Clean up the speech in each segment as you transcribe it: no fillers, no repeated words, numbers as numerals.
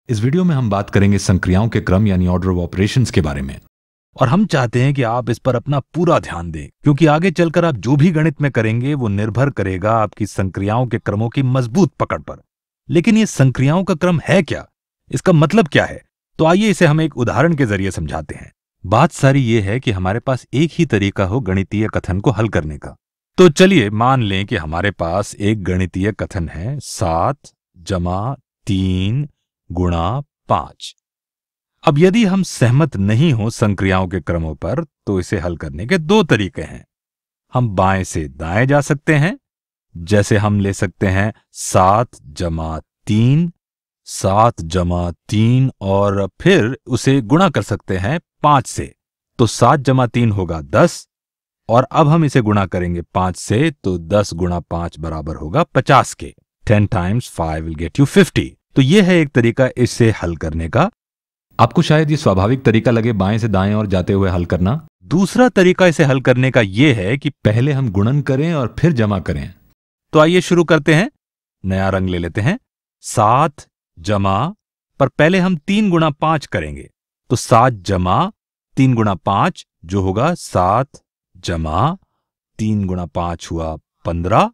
इस वीडियो में हम बात करेंगे संक्रियाओं के क्रम यानी ऑर्डर ऑफ ऑपरेशंस के बारे में। और हम चाहते हैं कि आप इस पर अपना पूरा ध्यान दें, क्योंकि आगे चलकर आप जो भी गणित में करेंगे वो निर्भर करेगा आपकी संक्रियाओं के क्रमों की मजबूत पकड़ पर। लेकिन ये संक्रियाओं का क्रम है क्या, इसका मतलब क्या है? तो आइए इसे हम एक उदाहरण के जरिए समझाते हैं। बात सारी ये है कि हमारे पास एक ही तरीका हो गणितीय कथन को हल करने का। तो चलिए मान लें कि हमारे पास एक गणितीय कथन है 7 + 3 × 5। अब यदि हम सहमत नहीं हो संक्रियाओं के क्रमों पर तो इसे हल करने के दो तरीके हैं। हम बाएं से दाएं जा सकते हैं, जैसे हम ले सकते हैं 7 + 3, 7 + 3 और फिर उसे गुणा कर सकते हैं 5 से। तो 7 + 3 होगा 10 और अब हम इसे गुणा करेंगे 5 से, तो 10 × 5 बराबर होगा 50 के। 10 × 5 will get you 50। तो यह है एक तरीका इसे हल करने का। आपको शायद ये स्वाभाविक तरीका लगे बाएं से दाएं और जाते हुए हल करना। दूसरा तरीका इसे हल करने का यह है कि पहले हम गुणन करें और फिर जमा करें। तो आइए शुरू करते हैं। नया रंग ले लेते हैं। 7 जमा पर पहले हम 3 × 5 करेंगे, तो 7 + 3 × 5 जो होगा 7 जमा 3 × 5 हुआ 15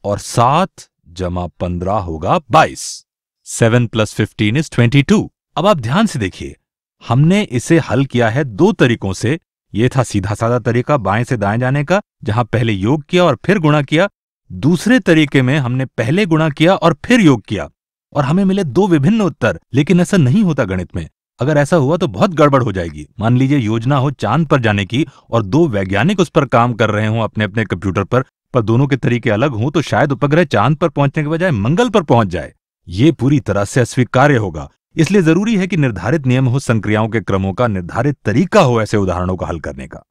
और 7 + 15 होगा 22। 7 + 15 is 22। अब आप ध्यान से देखिए, हमने इसे हल किया है दो तरीकों से। यह था सीधा साधा तरीका बाएं से दाएं जाने का, जहां पहले योग किया और फिर गुणा किया। दूसरे तरीके में हमने पहले गुणा किया और फिर योग किया और हमें मिले दो विभिन्न उत्तर। लेकिन ऐसा नहीं होता गणित में। अगर ऐसा हुआ तो बहुत गड़बड़ हो जाएगी। मान लीजिए योजना हो चांद पर जाने की और दो वैज्ञानिक उस पर काम कर रहे हों अपने अपने कंप्यूटर पर दोनों के तरीके अलग हों, तो शायद उपग्रह चांद पर पहुंचने के बजाय मंगल पर पहुंच जाए। ये पूरी तरह से अस्वीकार्य होगा। इसलिए जरूरी है कि निर्धारित नियम हो संक्रियाओं के क्रमों का, निर्धारित तरीका हो ऐसे उदाहरणों का हल करने का।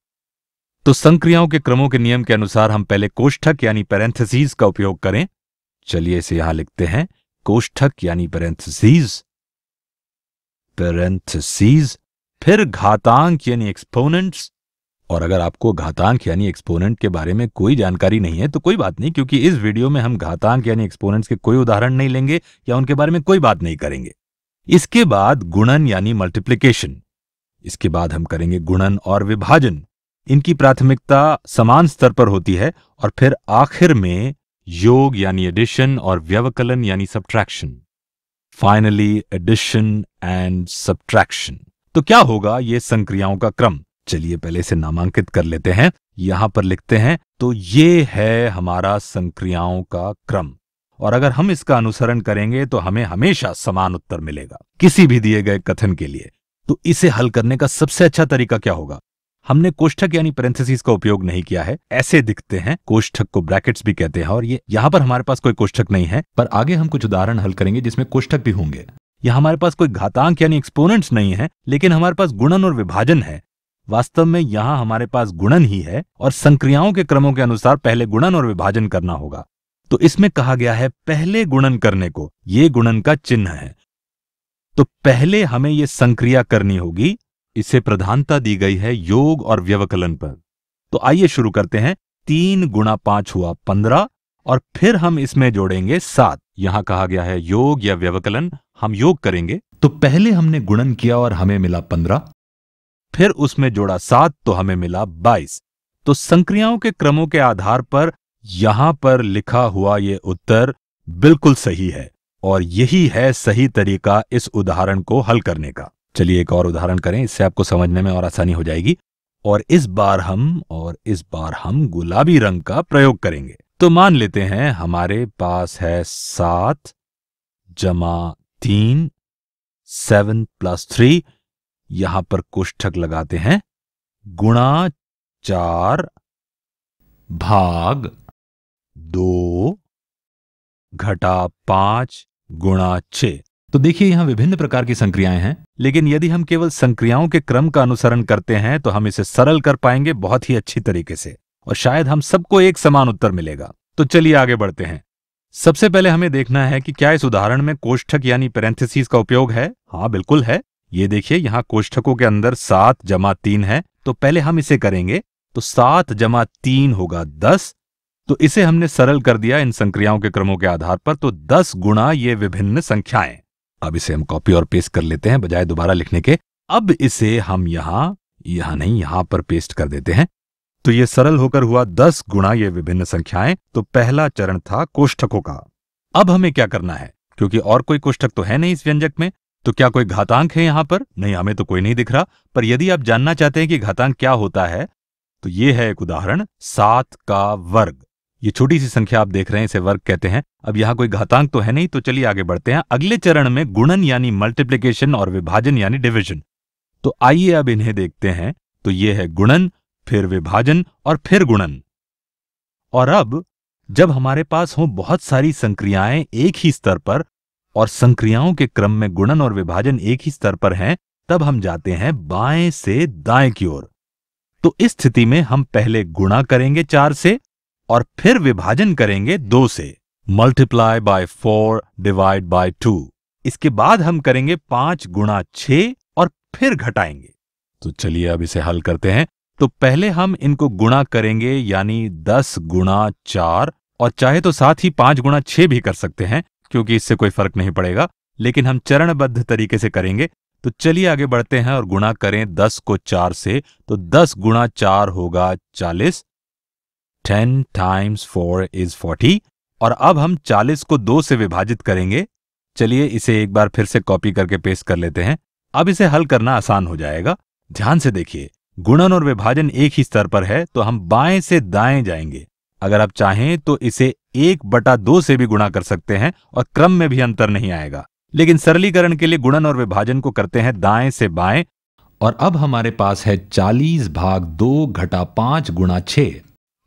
तो संक्रियाओं के क्रमों के नियम के अनुसार हम पहले कोष्ठक यानी पैरेंथेसिस का उपयोग करें। चलिए इसे यहां लिखते हैं, कोष्ठक यानी पैरेंथेसिस, फिर घातांक यानी एक्सपोनेंट्स। और अगर आपको घातांक यानी एक्सपोनेंट के बारे में कोई जानकारी नहीं है तो कोई बात नहीं, क्योंकि इस वीडियो में हम घातांक यानी एक्सपोनेंट्स के कोई उदाहरण नहीं लेंगे या उनके बारे में कोई बात नहीं करेंगे। इसके बाद गुणन यानी मल्टीप्लिकेशन। इसके बाद हम करेंगे गुणन और विभाजन। इनकी प्राथमिकता समान स्तर पर होती है। और फिर आखिर में योग यानी एडिशन और व्यवकलन यानी subtraction. Finally addition and subtraction. तो क्या होगा ये संक्रियाओं का क्रम? चलिए पहले इसे नामांकित कर लेते हैं। यहां पर लिखते हैं, तो ये है हमारा संक्रियाओं का क्रम। और अगर हम इसका अनुसरण करेंगे तो हमें हमेशा समान उत्तर मिलेगा किसी भी दिए गए कथन के लिए। तो इसे हल करने का सबसे अच्छा तरीका क्या होगा? हमने कोष्ठक यानी पैरेंथेसिस का उपयोग नहीं किया है। ऐसे दिखते हैं, कोष्ठक को ब्रैकेट्स भी कहते हैं। और ये यहां पर हमारे पास कोई कोष्ठक नहीं है, पर आगे हम कुछ उदाहरण हल करेंगे जिसमें कोष्ठक भी होंगे। यहां हमारे पास कोई घातांक यानी एक्सपोनेंट्स नहीं है, लेकिन हमारे पास गुणन और विभाजन है। वास्तव में यहां हमारे पास गुणन ही है और संक्रियाओं के क्रमों के अनुसार पहले गुणन और विभाजन करना होगा। तो इसमें कहा गया है पहले गुणन करने को। ये गुणन का चिन्ह है। तो पहले हमें यह संक्रिया करनी होगी। इसे प्रधानता दी गई है योग और व्यवकलन पर। तो आइए शुरू करते हैं। 3 × 5 हुआ 15 और फिर हम इसमें जोड़ेंगे 7। यहां कहा गया है योग या व्यवकलन, हम योग करेंगे। तो पहले हमने गुणन किया और हमें मिला 15, फिर उसमें जोड़ा 7 तो हमें मिला 22। तो संक्रियाओं के क्रमों के आधार पर यहां पर लिखा हुआ यह उत्तर बिल्कुल सही है और यही है सही तरीका इस उदाहरण को हल करने का। चलिए एक और उदाहरण करें, इससे आपको समझने में और आसानी हो जाएगी। और इस बार हम गुलाबी रंग का प्रयोग करेंगे। तो मान लेते हैं हमारे पास है 7 + 3, 7 + 3। यहां पर कोष्ठक लगाते हैं, गुणा 4 भाग 2 घटा 5 × 6। तो देखिए यहां विभिन्न प्रकार की संक्रियाएं हैं, लेकिन यदि हम केवल संक्रियाओं के क्रम का अनुसरण करते हैं तो हम इसे सरल कर पाएंगे बहुत ही अच्छी तरीके से और शायद हम सबको एक समान उत्तर मिलेगा। तो चलिए आगे बढ़ते हैं। सबसे पहले हमें देखना है कि क्या इस उदाहरण में कोष्ठक यानी पैरेंथेसिस का उपयोग है। हाँ बिल्कुल है। ये देखिए यहां कोष्ठकों के अंदर 7 + 3 है। तो पहले हम इसे करेंगे। तो 7 + 3 होगा 10। तो इसे हमने सरल कर दिया इन संक्रियाओं के क्रमों के आधार पर। तो 10 गुणा ये विभिन्न संख्याएं। अब इसे हम कॉपी और पेस्ट कर लेते हैं बजाय दोबारा लिखने के। अब इसे हम यहां पर पेस्ट कर देते हैं। तो ये सरल होकर हुआ 10 गुणा ये विभिन्न संख्याएं। तो पहला चरण था कोष्ठकों का। अब हमें क्या करना है, क्योंकि और कोई कोष्ठक तो है नहीं इस व्यंजक में, तो क्या कोई घातांक है यहां पर? नहीं, हमें तो कोई नहीं दिख रहा। पर यदि आप जानना चाहते हैं कि घातांक क्या होता है, तो ये है एक उदाहरण, 7 का वर्ग। ये छोटी सी संख्या आप देख रहे हैं, इसे वर्ग कहते हैं। अब यहां कोई घातांक तो है नहीं, तो चलिए आगे बढ़ते हैं। अगले चरण में गुणन यानी मल्टीप्लिकेशन और विभाजन यानी डिवीजन। तो आइए अब इन्हें देखते हैं। तो ये है गुणन, फिर विभाजन और फिर गुणन। और अब जब हमारे पास हो बहुत सारी संक्रियाएं एक ही स्तर पर और संक्रियाओं के क्रम में गुणन और विभाजन एक ही स्तर पर हैं, तब हम जाते हैं बाएं से दाएं की ओर। तो इस स्थिति में हम पहले गुणा करेंगे 4 से और फिर विभाजन करेंगे 2 से। Multiply by 4 divide by 2। इसके बाद हम करेंगे 5 गुणा 6 और फिर घटाएंगे। तो चलिए अब इसे हल करते हैं। तो पहले हम इनको गुणा करेंगे यानी 10 गुणा 4, और चाहे तो साथ ही 5 गुणा 6 भी कर सकते हैं, क्योंकि इससे कोई फर्क नहीं पड़ेगा, लेकिन हम चरणबद्ध तरीके से करेंगे। तो चलिए आगे बढ़ते हैं और गुणा करें 10 को 4 से। तो 10 गुणा 4 होगा 40। 10 टाइम्स 4 इज 40। और अब हम 40 को 2 से विभाजित करेंगे। चलिए इसे एक बार फिर से कॉपी करके पेस्ट कर लेते हैं। अब इसे हल करना आसान हो जाएगा। ध्यान से देखिए, गुणन और विभाजन एक ही स्तर पर है, तो हम बाएं से दाएं जाएंगे। अगर आप चाहें तो इसे 1/2 से भी गुणा कर सकते हैं और क्रम में भी अंतर नहीं आएगा, लेकिन सरलीकरण के लिए गुणन और विभाजन को करते हैं दाएं से बाएं। और अब हमारे पास है 40/2 घटा 5 गुणा 6।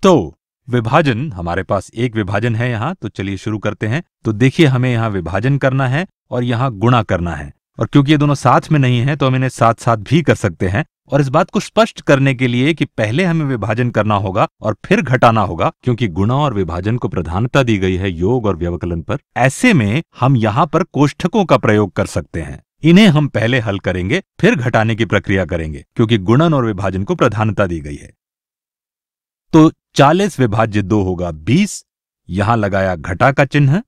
तो विभाजन, हमारे पास एक विभाजन है यहां, तो चलिए शुरू करते हैं। तो देखिए, हमें यहां विभाजन करना है और यहां गुणा करना है, और क्योंकि ये दोनों साथ में नहीं है तो हम इन्हें साथ साथ भी कर सकते हैं। और इस बात को स्पष्ट करने के लिए कि पहले हमें विभाजन करना होगा और फिर घटाना होगा, क्योंकि गुणा और विभाजन को प्रधानता दी गई है योग और व्यवकलन पर, ऐसे में हम यहां पर कोष्ठकों का प्रयोग कर सकते हैं। इन्हें हम पहले हल करेंगे, फिर घटाने की प्रक्रिया करेंगे, क्योंकि गुणन और विभाजन को प्रधानता दी गई है। तो 40 विभाज्य 2 होगा 20। यहां लगाया घटा का चिन्ह।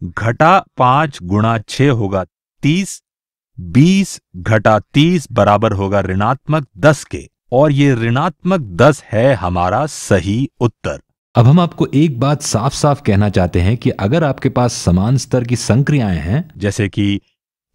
घटा 5 गुणा 6 होगा 30। 20 घटा 30 बराबर होगा ऋणात्मक 10 के, और ये ऋणात्मक 10 है हमारा सही उत्तर। अब हम आपको एक बात साफ साफ कहना चाहते हैं कि अगर आपके पास समान स्तर की संक्रियाएं हैं, जैसे कि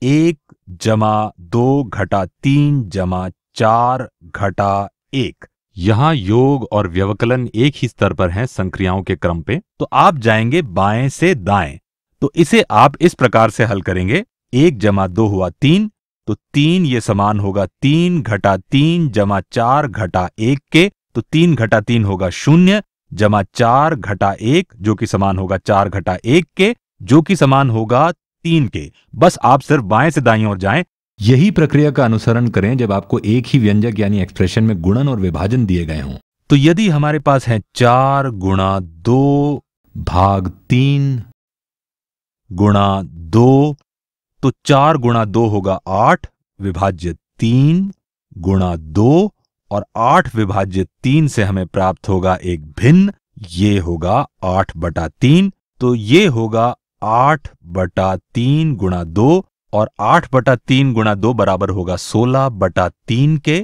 1 जमा 2 घटा 3 जमा 4 घटा 1, यहां योग और व्यवकलन एक ही स्तर पर हैं संक्रियाओं के क्रम पे, तो आप जाएंगे बाएं से दाएं। तो इसे आप इस प्रकार से हल करेंगे। 1 जमा 2 हुआ 3, तो 3 ये समान होगा 3 घटा 3 जमा 4 घटा 1 के, तो 3 घटा 3 होगा 0 जमा 4 घटा 1, जो कि समान होगा 4 घटा 1 के, जो कि समान होगा 3 के। बस आप सिर्फ बाएं से दाईं ओर जाएं। यही प्रक्रिया का अनुसरण करें जब आपको एक ही व्यंजक यानी एक्सप्रेशन में गुणन और विभाजन दिए गए हों। तो यदि हमारे पास है 4 गुणा 2 भाग 3 गुणा 2, तो 4 गुणा 2 होगा 8 विभाज्य 3 गुणा 2, और 8 विभाज्य 3 से हमें प्राप्त होगा एक भिन्न, ये होगा 8/3। तो ये होगा 8/3 गुणा 2, और 8/3 गुणा 2 बराबर होगा 16/3 के।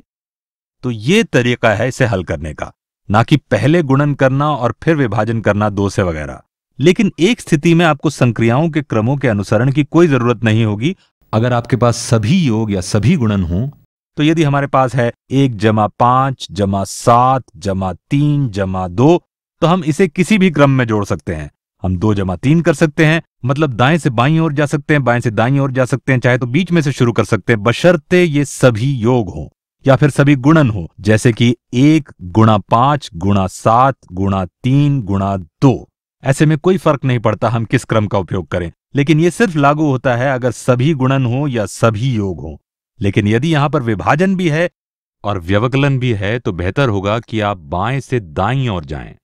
तो ये तरीका है इसे हल करने का, ना कि पहले गुणन करना और फिर विभाजन करना 2 से वगैरह। लेकिन एक स्थिति में आपको संक्रियाओं के क्रमों के अनुसरण की कोई जरूरत नहीं होगी। अगर आपके पास सभी योग या सभी गुणन हों, तो यदि हमारे पास है 1 जमा 5 जमा 7 जमा 3 जमा 2, तो हम इसे किसी भी क्रम में जोड़ सकते हैं। हम 2 जमा 3 कर सकते हैं, मतलब दाएं से बाईं ओर जा सकते हैं, बाएं से दाईं ओर जा सकते हैं, चाहे तो बीच में से शुरू कर सकते हैं, बशर्ते ये सभी योग हों या फिर सभी गुणन हो, जैसे कि 1 गुणा 5 गुणा 7 गुणा 3 गुणा 2। ऐसे में कोई फर्क नहीं पड़ता हम किस क्रम का उपयोग करें, लेकिन यह सिर्फ लागू होता है अगर सभी गुणन हो या सभी योग हो। लेकिन यदि यहां पर विभाजन भी है और व्यवकलन भी है, तो बेहतर होगा कि आप बाएं से दाईं ओर जाएं।